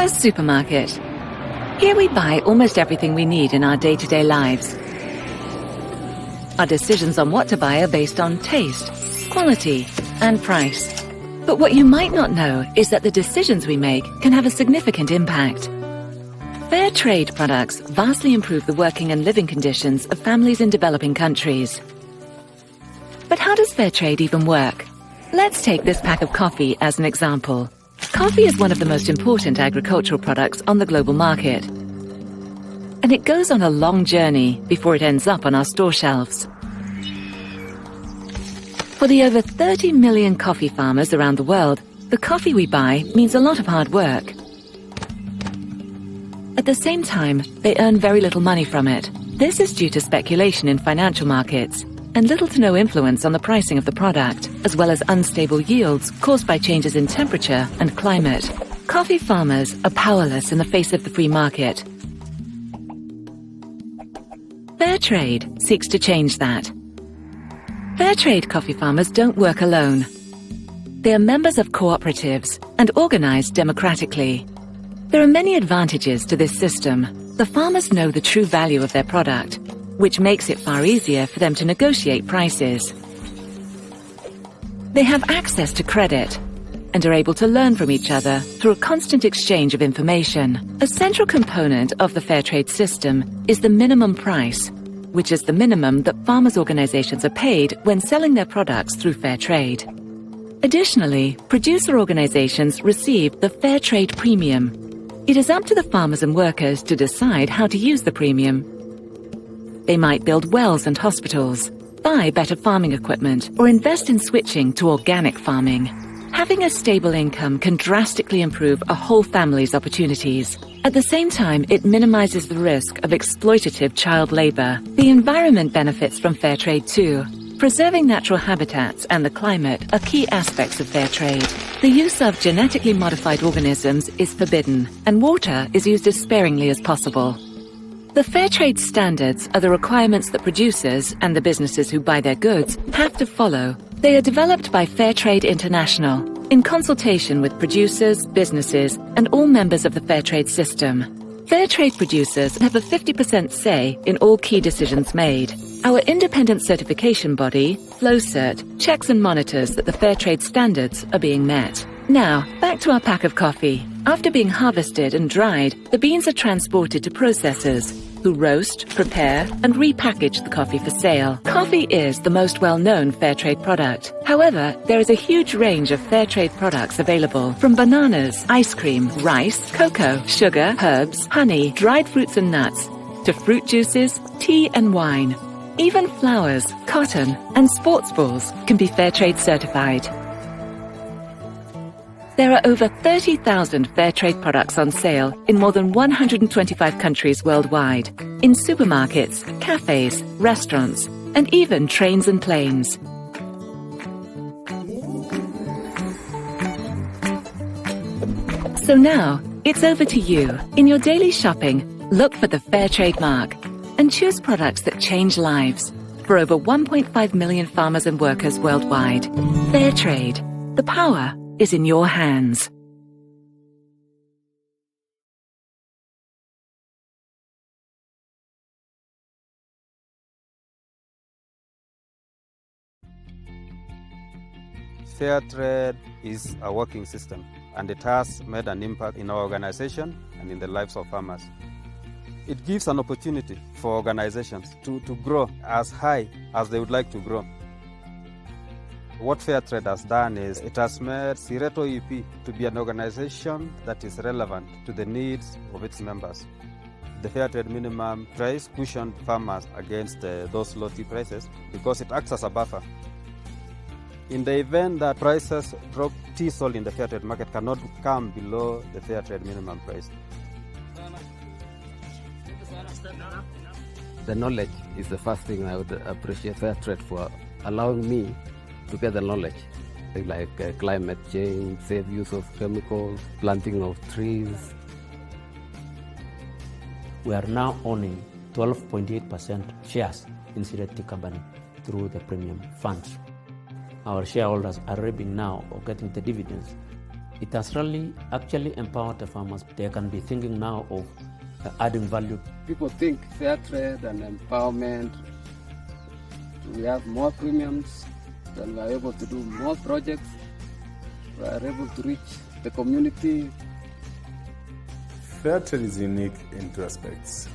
A supermarket. Here we buy almost everything we need in our day-to-day lives. Our decisions on what to buy are based on taste, quality, and price. But what you might not know is that the decisions we make can have a significant impact. Fair trade products vastly improve the working and living conditions of families in developing countries. But how does fair trade even work? Let's take this pack of coffee as an example. Coffee is one of the most important agricultural products on the global market. And it goes on a long journey before it ends up on our store shelves. For the over 30 million coffee farmers around the world, the coffee we buy means a lot of hard work. At the same time, they earn very little money from it. This is due to speculation in financial markets and little to no influence on the pricing of the product, as well as unstable yields caused by changes in temperature and climate. Coffee farmers are powerless in the face of the free market. Fair trade seeks to change that. Fair trade coffee farmers don't work alone. They are members of cooperatives and organized democratically. There are many advantages to this system. The farmers know the true value of their product, which makes it far easier for them to negotiate prices. They have access to credit and are able to learn from each other through a constant exchange of information. A central component of the fair trade system is the minimum price, which is the minimum that farmers' organizations are paid when selling their products through fair trade. Additionally, producer organizations receive the fair trade premium. It is up to the farmers and workers to decide how to use the premium. They might build wells and hospitals, buy better farming equipment, or invest in switching to organic farming. Having a stable income can drastically improve a whole family's opportunities. At the same time, it minimizes the risk of exploitative child labor. The environment benefits from fair trade too. Preserving natural habitats and the climate are key aspects of fair trade. The use of genetically modified organisms is forbidden, and water is used as sparingly as possible. The fair trade standards are the requirements that producers and the businesses who buy their goods have to follow. They are developed by Fair Trade International in consultation with producers, businesses, and all members of the fair trade system. Fair trade producers have a 50% say in all key decisions made. Our independent certification body, FlowCert, checks and monitors that the fair trade standards are being met. Now, back to our pack of coffee. After being harvested and dried, the beans are transported to processors, who roast, prepare, and repackage the coffee for sale. Coffee is the most well-known fair trade product. However, there is a huge range of fair trade products available, from bananas, ice cream, rice, cocoa, sugar, herbs, honey, dried fruits and nuts, to fruit juices, tea and wine. Even flowers, cotton, and sports balls can be fair trade certified. There are over 30,000 fair trade products on sale in more than 125 countries worldwide, in supermarkets, cafes, restaurants, and even trains and planes. So now, it's over to you. In your daily shopping, look for the fair trade mark and choose products that change lives for over 1.5 million farmers and workers worldwide. Fair trade. The power is in your hands. Fair trade is a working system, and it has made an impact in our organization and in the lives of farmers. It gives an opportunity for organizations to grow as high as they would like to grow. What Fair Trade has done is it has made Sireto EP to be an organization that is relevant to the needs of its members. The Fair Trade minimum price cushioned farmers against those low tea prices because it acts as a buffer. In the event that prices drop, tea sold in the Fair Trade market cannot come below the Fair Trade minimum price. The knowledge is the first thing I would appreciate Fair Trade for, allowing me to get the knowledge, things like climate change, safe use of chemicals, planting of trees. We are now owning 12.8% shares in Sireto company through the premium funds. Our shareholders are reaping now or getting the dividends It has really actually empowered the farmers. They can be thinking now of adding value. People think fair trade and empowerment. We have more premiums, then we are able to do more projects. We are able to reach the community. Fair trade is unique in two aspects.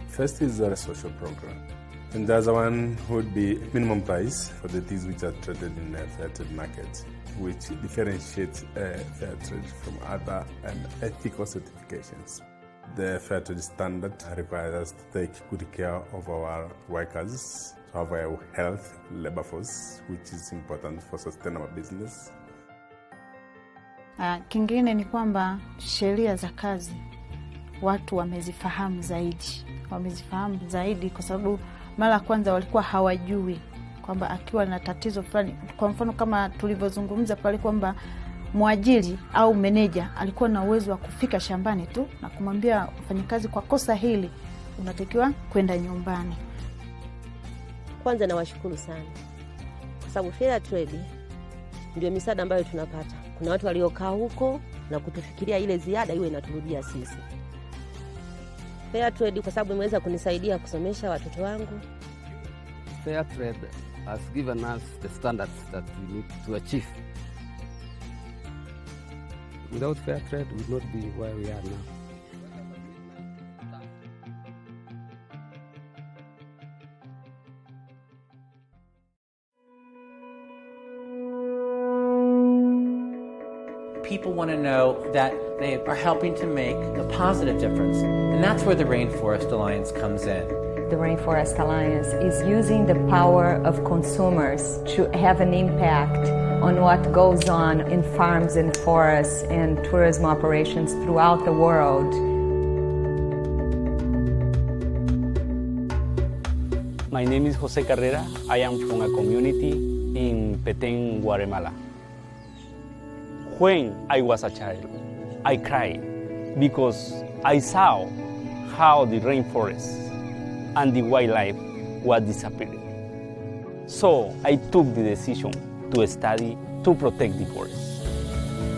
First is a social program. And the other one would be minimum price for the things which are traded in the fair trade market, which differentiates fair trade from other and ethical certifications. The fair trade standard requires us to take good care of our workers, to have a health labor force, which is important for sustainable business. Kingine ni kwamba sheria za kazi watu wamezifahamu zaidi kwa sababu mara kwanza walikuwa hawajui kwamba akiwa na tatizo fulani, kwa mfano kama tulivyozungumza pale kwamba mwajiri au meneja alikuwa na uwezo wa kufika shambani tu na kumwambia mfanyakazi kwa kosa hili unatakiwa kwenda nyumbani. Kwanza nawashukuru sana kwa sababu fair trade ndio misaada ambayo tunapata. Kuna watu waliokaa huko na kutufikiria ile ziada iwe inaturudia sisi. Fair trade kwa sababu imeweza kunisaidia kusomesha watoto wangu. Fair trade has given us the standards that we need to achieve. Without fair trade, we would not be where we are now. People want to know that they are helping to make a positive difference. And that's where the Rainforest Alliance comes in. The Rainforest Alliance is using the power of consumers to have an impact on what goes on in farms and forests and tourism operations throughout the world. My name is Jose Carrera. I am from a community in Petén, Guatemala. When I was a child, I cried because I saw how the rainforest and the wildlife was disappearing. So I took the decision to study to protect the forest.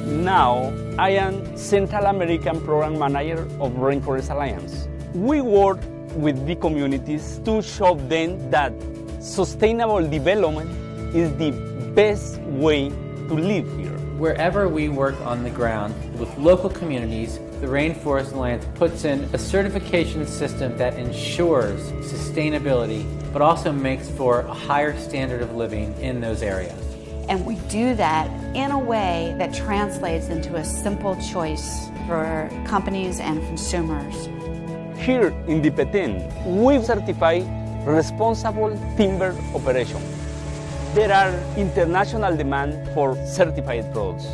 Now I am Central American Program Manager of Rainforest Alliance. We work with the communities to show them that sustainable development is the best way to live here. Wherever we work on the ground with local communities, the Rainforest Alliance puts in a certification system that ensures sustainability, but also makes for a higher standard of living in those areas. And we do that in a way that translates into a simple choice for companies and consumers. Here in the Petén, we certify responsible timber operation. There are international demand for certified products.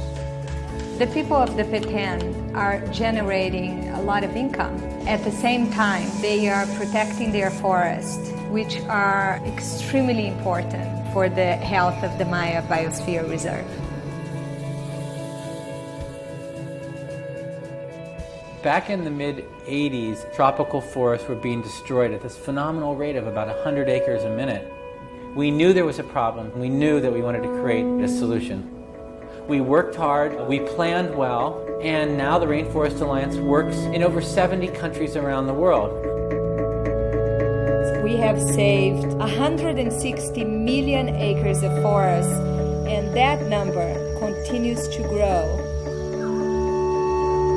The people of the Petén are generating a lot of income. At the same time, they are protecting their forests, which are extremely important for the health of the Maya Biosphere Reserve. Back in the mid-'80s, tropical forests were being destroyed at this phenomenal rate of about 100 acres a minute. We knew there was a problem. We knew that we wanted to create a solution. We worked hard, we planned well, and now the Rainforest Alliance works in over 70 countries around the world. We have saved 160 million acres of forest, and that number continues to grow.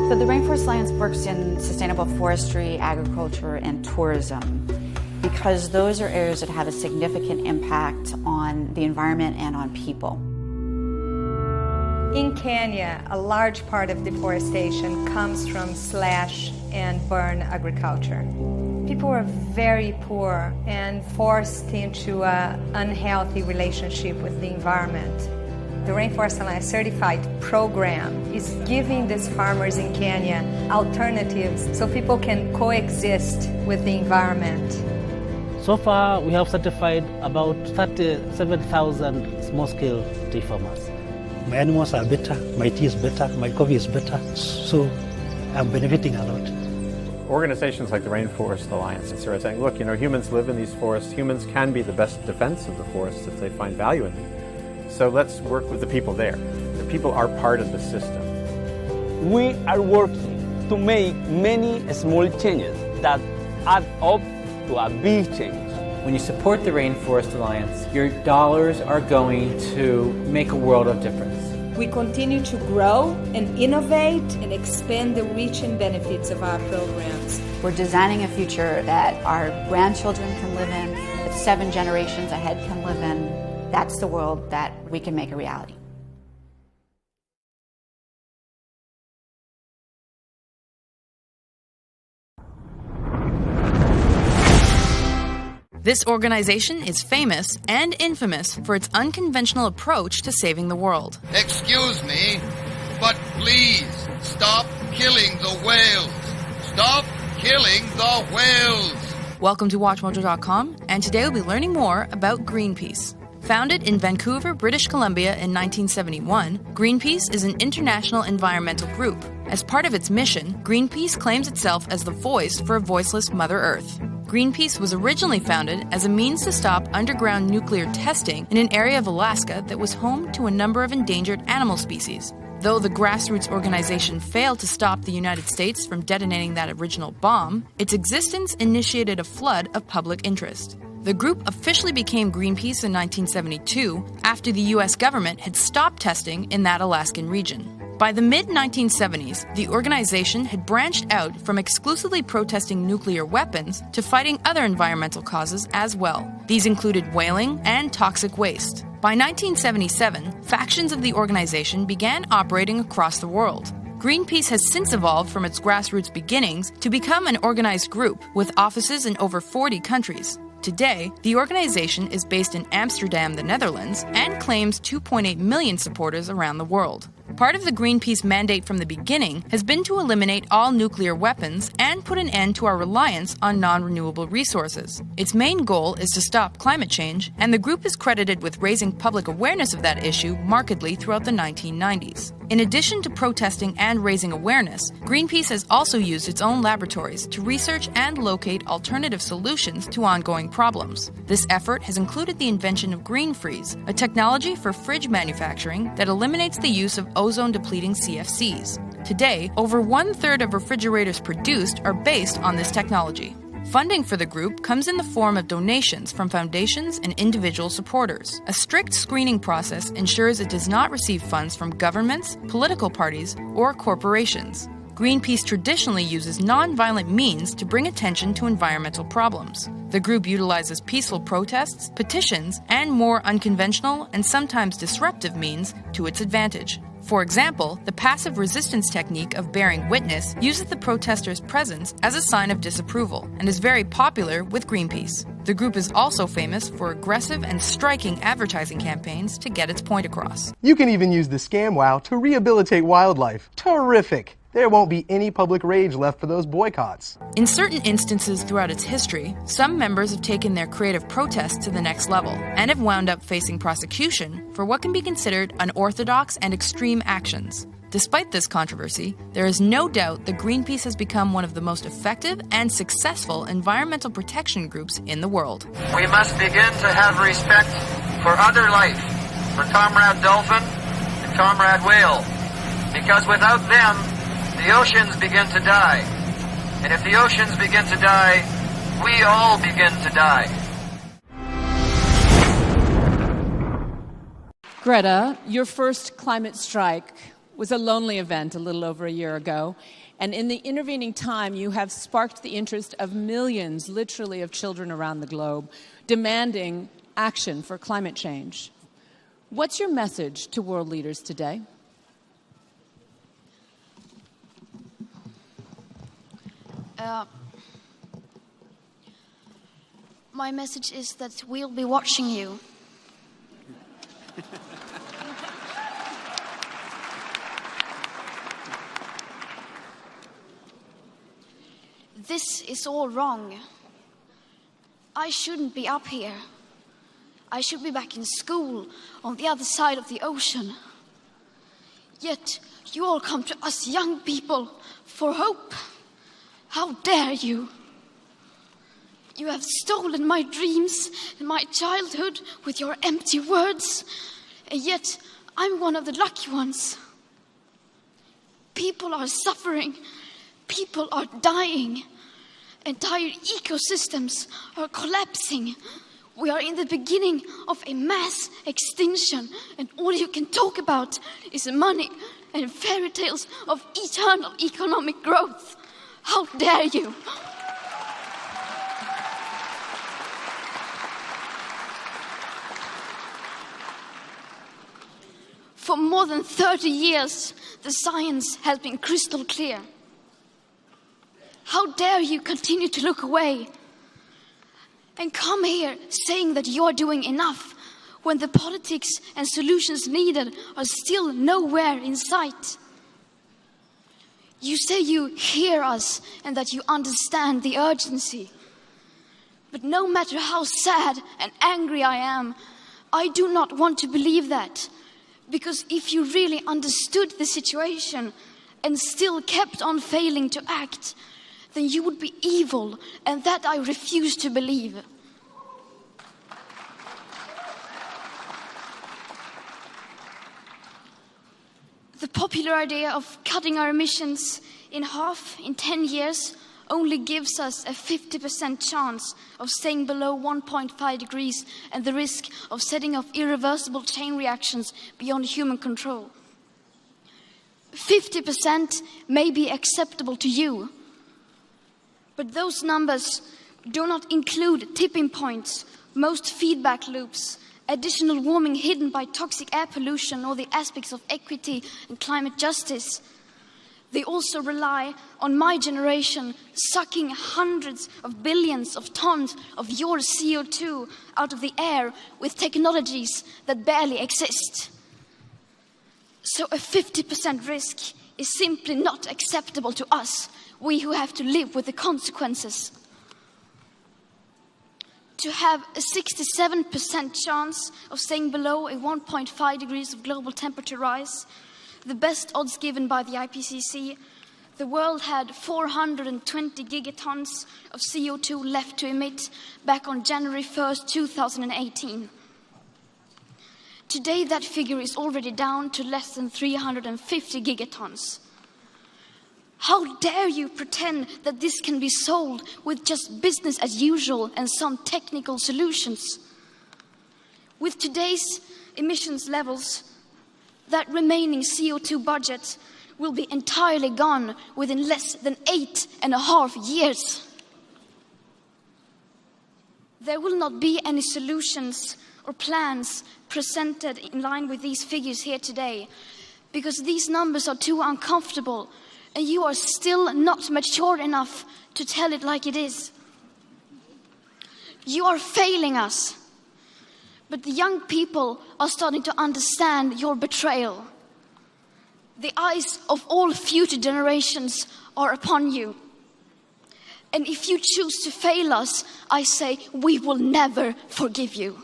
So the Rainforest Alliance works in sustainable forestry, agriculture, and tourism, because those are areas that have a significant impact on the environment and on people. In Kenya, a large part of deforestation comes from slash and burn agriculture. People are very poor and forced into an unhealthy relationship with the environment. The Rainforest Alliance certified program is giving these farmers in Kenya alternatives so people can coexist with the environment. So far, we have certified about 37,000 small-scale tea farmers. My animals are better, my tea is better, my coffee is better, so I'm benefiting a lot. Organizations like the Rainforest Alliance are saying, look, humans live in these forests. Humans can be the best defense of the forests if they find value in them. So let's work with the people there. The people are part of the system. we are working to make many small changes that add up to a big change. When you support the Rainforest Alliance, your dollars are going to make a world of difference. We continue to grow and innovate and expand the reach and benefits of our programs. We're designing a future that our grandchildren can live in, that 7 generations ahead can live in. That's the world that we can make a reality. This organization is famous and infamous for its unconventional approach to saving the world. Excuse me, but please stop killing the whales. Stop killing the whales. Welcome to WatchMojo.com, and today we'll be learning more about Greenpeace. Founded in Vancouver, British Columbia in 1971, Greenpeace is an international environmental group. As part of its mission, Greenpeace claims itself as the voice for a voiceless Mother Earth. Greenpeace was originally founded as a means to stop underground nuclear testing in an area of Alaska that was home to a number of endangered animal species. Though the grassroots organization failed to stop the United States from detonating that original bomb, its existence initiated a flood of public interest. The group officially became Greenpeace in 1972 after the U.S. government had stopped testing in that Alaskan region. By the mid-1970s, the organization had branched out from exclusively protesting nuclear weapons to fighting other environmental causes as well. These included whaling and toxic waste. By 1977, factions of the organization began operating across the world. Greenpeace has since evolved from its grassroots beginnings to become an organized group with offices in over 40 countries. Today, the organization is based in Amsterdam, the Netherlands, and claims 2.8 million supporters around the world. Part of the Greenpeace mandate from the beginning has been to eliminate all nuclear weapons and put an end to our reliance on non-renewable resources. Its main goal is to stop climate change, and the group is credited with raising public awareness of that issue markedly throughout the 1990s. In addition to protesting and raising awareness, Greenpeace has also used its own laboratories to research and locate alternative solutions to ongoing problems. This effort has included the invention of Green Freeze, a technology for fridge manufacturing that eliminates the use of ozone-depleting CFCs. Today, over 1/3 of refrigerators produced are based on this technology. Funding for the group comes in the form of donations from foundations and individual supporters. A strict screening process ensures it does not receive funds from governments, political parties, or corporations. Greenpeace traditionally uses non-violent means to bring attention to environmental problems. The group utilizes peaceful protests, petitions, and more unconventional and sometimes disruptive means to its advantage. For example, the passive resistance technique of bearing witness uses the protesters' presence as a sign of disapproval and is very popular with Greenpeace. The group is also famous for aggressive and striking advertising campaigns to get its point across. You can even use the scam wow to rehabilitate wildlife. Terrific! There won't be any public rage left for those boycotts. In certain instances throughout its history, some members have taken their creative protests to the next level and have wound up facing prosecution for what can be considered unorthodox and extreme actions. Despite this controversy, there is no doubt that Greenpeace has become one of the most effective and successful environmental protection groups in the world. We must begin to have respect for other life, for Comrade Dolphin and Comrade Whale, because without them, the oceans begin to die. And if the oceans begin to die, we all begin to die. Greta, your first climate strike was a lonely event a little over a year ago. And in the intervening time, you have sparked the interest of millions, literally, of children around the globe, demanding action for climate change. What's your message to world leaders today? My message is that we'll be watching you. This is all wrong. I shouldn't be up here. I should be back in school on the other side of the ocean. Yet you all come to us young people for hope. How dare you? You have stolen my dreams and my childhood with your empty words, and yet I'm one of the lucky ones. People are suffering. People are dying. Entire ecosystems are collapsing. We are in the beginning of a mass extinction, and all you can talk about is money and fairy tales of eternal economic growth. How dare you? For more than 30 years, the science has been crystal clear. How dare you continue to look away and come here saying that you're doing enough when the politics and solutions needed are still nowhere in sight? You say you hear us and that you understand the urgency. But no matter how sad and angry I am, I do not want to believe that. Because if you really understood the situation and still kept on failing to act, then you would be evil, and that I refuse to believe. The popular idea of cutting our emissions in half in 10 years only gives us a 50% chance of staying below 1.5 degrees and the risk of setting off irreversible chain reactions beyond human control. 50% may be acceptable to you, but those numbers do not include tipping points, most feedback loops, additional warming hidden by toxic air pollution, or the aspects of equity and climate justice. They also rely on my generation sucking hundreds of billions of tons of your CO2 out of the air with technologies that barely exist. So a 50% risk is simply not acceptable to us, we who have to live with the consequences. To have a 67% chance of staying below a 1.5 degrees of global temperature rise, the best odds given by the IPCC, the world had 420 gigatons of CO2 left to emit back on January 1st, 2018. Today, that figure is already down to less than 350 gigatons. How dare you pretend that this can be solved with just business as usual and some technical solutions? With today's emissions levels, that remaining CO2 budget will be entirely gone within less than 8.5 years. There will not be any solutions or plans presented in line with these figures here today, because these numbers are too uncomfortable and you are still not mature enough to tell it like it is. You are failing us. But the young people are starting to understand your betrayal. The eyes of all future generations are upon you. And if you choose to fail us, I say we will never forgive you.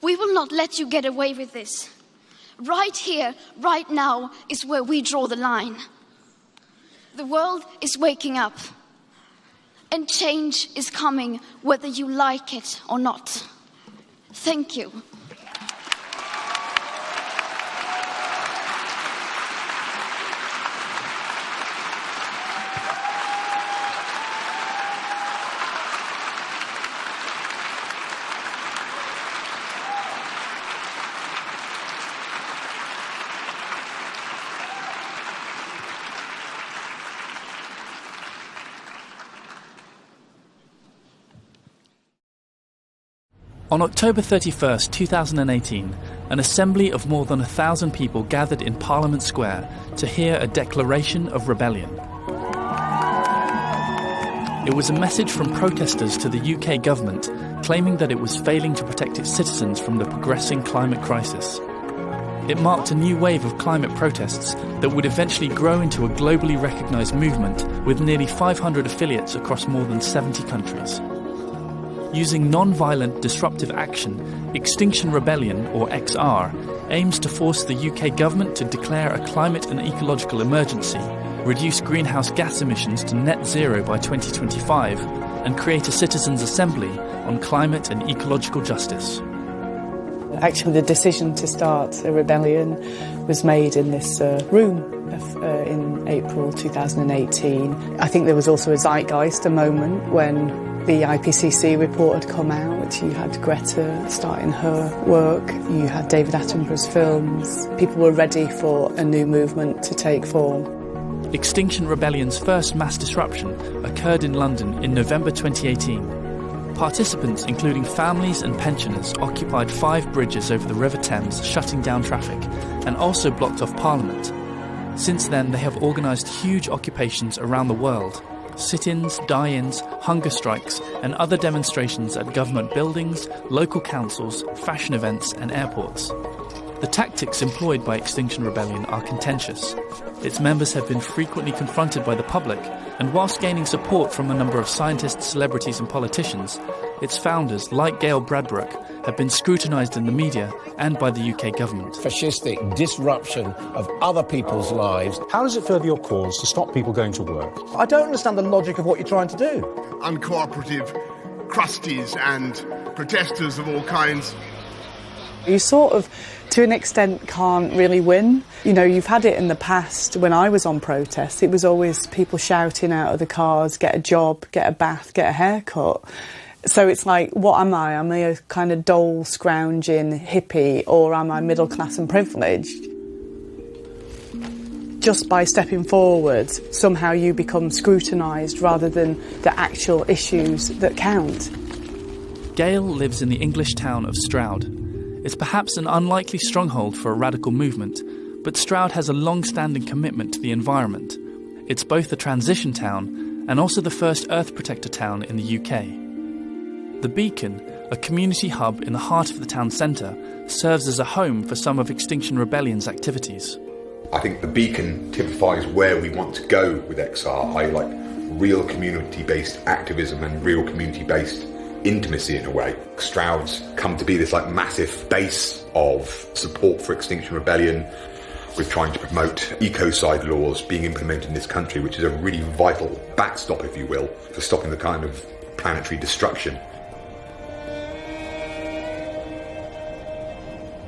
We will not let you get away with this. Right here, right now, is where we draw the line. The world is waking up, and change is coming whether you like it or not. Thank you. On October 31st, 2018, an assembly of more than 1,000 people gathered in Parliament Square to hear a declaration of rebellion. It was a message from protesters to the UK government claiming that it was failing to protect its citizens from the progressing climate crisis. It marked a new wave of climate protests that would eventually grow into a globally recognised movement with nearly 500 affiliates across more than 70 countries. Using non-violent disruptive action, Extinction Rebellion, or XR, aims to force the UK government to declare a climate and ecological emergency, reduce greenhouse gas emissions to net zero by 2025, and create a citizens' assembly on climate and ecological justice. Actually, the decision to start a rebellion was made in this room in April 2018. I think there was also a zeitgeist, a moment when the IPCC report had come out. You had Greta starting her work. You had David Attenborough's films. People were ready for a new movement to take form. Extinction Rebellion's first mass disruption occurred in London in November 2018. Participants, including families and pensioners, occupied 5 bridges over the River Thames, shutting down traffic, and also blocked off Parliament. Since then, they have organised huge occupations around the world. Sit-ins, die-ins, hunger strikes and other demonstrations at government buildings, local councils, fashion events and airports. The tactics employed by Extinction Rebellion are contentious. Its members have been frequently confronted by the public, and whilst gaining support from a number of scientists, celebrities and politicians, its founders, like Gail Bradbrook, have been scrutinised in the media and by the UK government. Fascistic disruption of other people's lives. How does it further your cause to stop people going to work? I don't understand the logic of what you're trying to do. Uncooperative crusties and protesters of all kinds. You sort of, to an extent, can't really win. You know, you've had it in the past when I was on protests. It was always people shouting out of the cars, get a job, get a bath, get a haircut. So it's like, what am I? Am I a kind of dole, scrounging hippie, or am I middle class and privileged? Just by stepping forward, somehow you become scrutinised rather than the actual issues that count. Gail lives in the English town of Stroud. It's perhaps an unlikely stronghold for a radical movement, but Stroud has a long-standing commitment to the environment. It's both a transition town and also the first Earth Protector town in the UK. The Beacon, a community hub in the heart of the town centre, serves as a home for some of Extinction Rebellion's activities. I think the Beacon typifies where we want to go with XR, i.e. like real community-based activism and real community-based intimacy in a way. Stroud's come to be this like massive base of support for Extinction Rebellion, with trying to promote ecocide laws being implemented in this country, which is a really vital backstop, if you will, for stopping the kind of planetary destruction.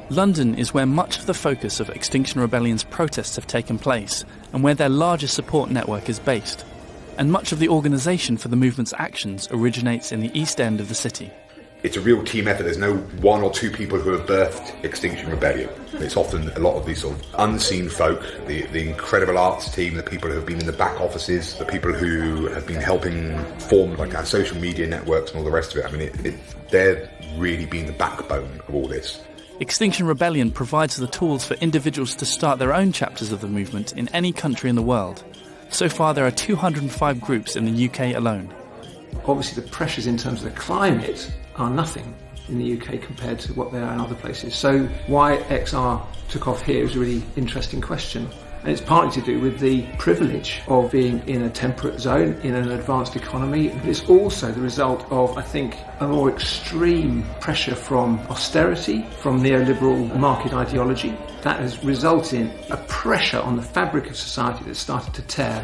London is where much of the focus of Extinction Rebellion's protests have taken place, and where their largest support network is based. And much of the organisation for the movement's actions originates in the East End of the city. It's a real team effort. There's no one or two people who have birthed Extinction Rebellion. It's often a lot of these sort of unseen folk, the incredible arts team, the people who have been in the back offices, the people who have been helping form like our social media networks and all the rest of it. I mean, they're really been the backbone of all this. Extinction Rebellion provides the tools for individuals to start their own chapters of the movement in any country in the world. So far, there are 205 groups in the UK alone. Obviously, the pressures in terms of the climate are nothing in the UK compared to what they are in other places. So why XR took off here is a really interesting question. And it's partly to do with the privilege of being in a temperate zone, in an advanced economy. But it's also the result of, I think, a more extreme pressure from austerity, from neoliberal market ideology. That has resulted in a pressure on the fabric of society that's started to tear.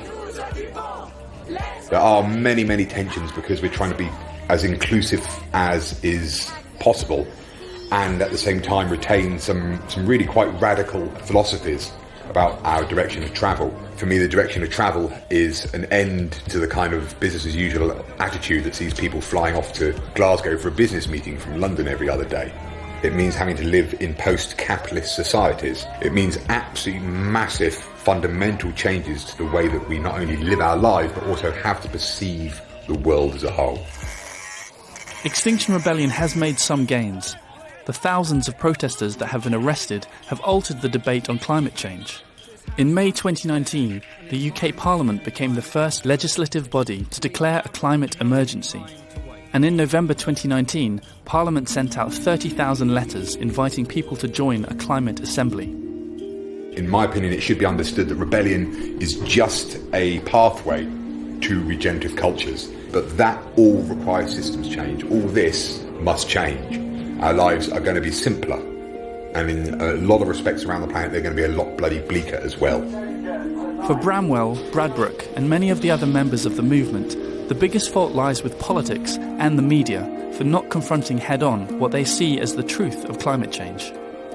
There are many, many tensions because we're trying to be as inclusive as is possible and at the same time retain some really quite radical philosophies about our direction of travel. For me, the direction of travel is an end to the kind of business as usual attitude that sees people flying off to Glasgow for a business meeting from London every other day. It means having to live in post-capitalist societies. It means absolutely massive fundamental changes to the way that we not only live our lives but also have to perceive the world as a whole. Extinction Rebellion has made some gains. The thousands of protesters that have been arrested have altered the debate on climate change. In May 2019, the UK Parliament became the first legislative body to declare a climate emergency. And in November 2019, Parliament sent out 30,000 letters inviting people to join a climate assembly. In my opinion, it should be understood that rebellion is just a pathway to regenerative cultures, but that all requires systems change. All this must change. Our lives are going to be simpler, and in a lot of respects around the planet, they're going to be a lot bloody bleaker as well. For Bramwell, Bradbrook, and many of the other members of the movement, The biggest fault lies with politics and the media for not confronting head-on what they see as the truth of climate change.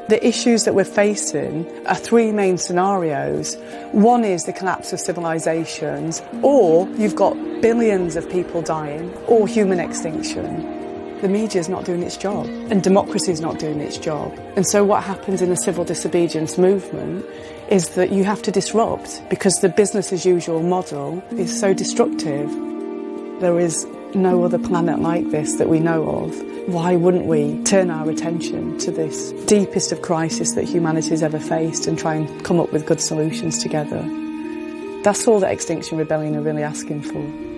The issues that we're facing are three main scenarios. One is the collapse of civilizations, or you've got billions of people dying, or human extinction. The media is not doing its job, and democracy is not doing its job. And so what happens in the civil disobedience movement is that you have to disrupt, because the business as usual model is so destructive. There is no other planet like this that we know of. Why wouldn't we turn our attention to this deepest of crises that humanity has ever faced and try and come up with good solutions together? That's all that Extinction Rebellion are really asking for.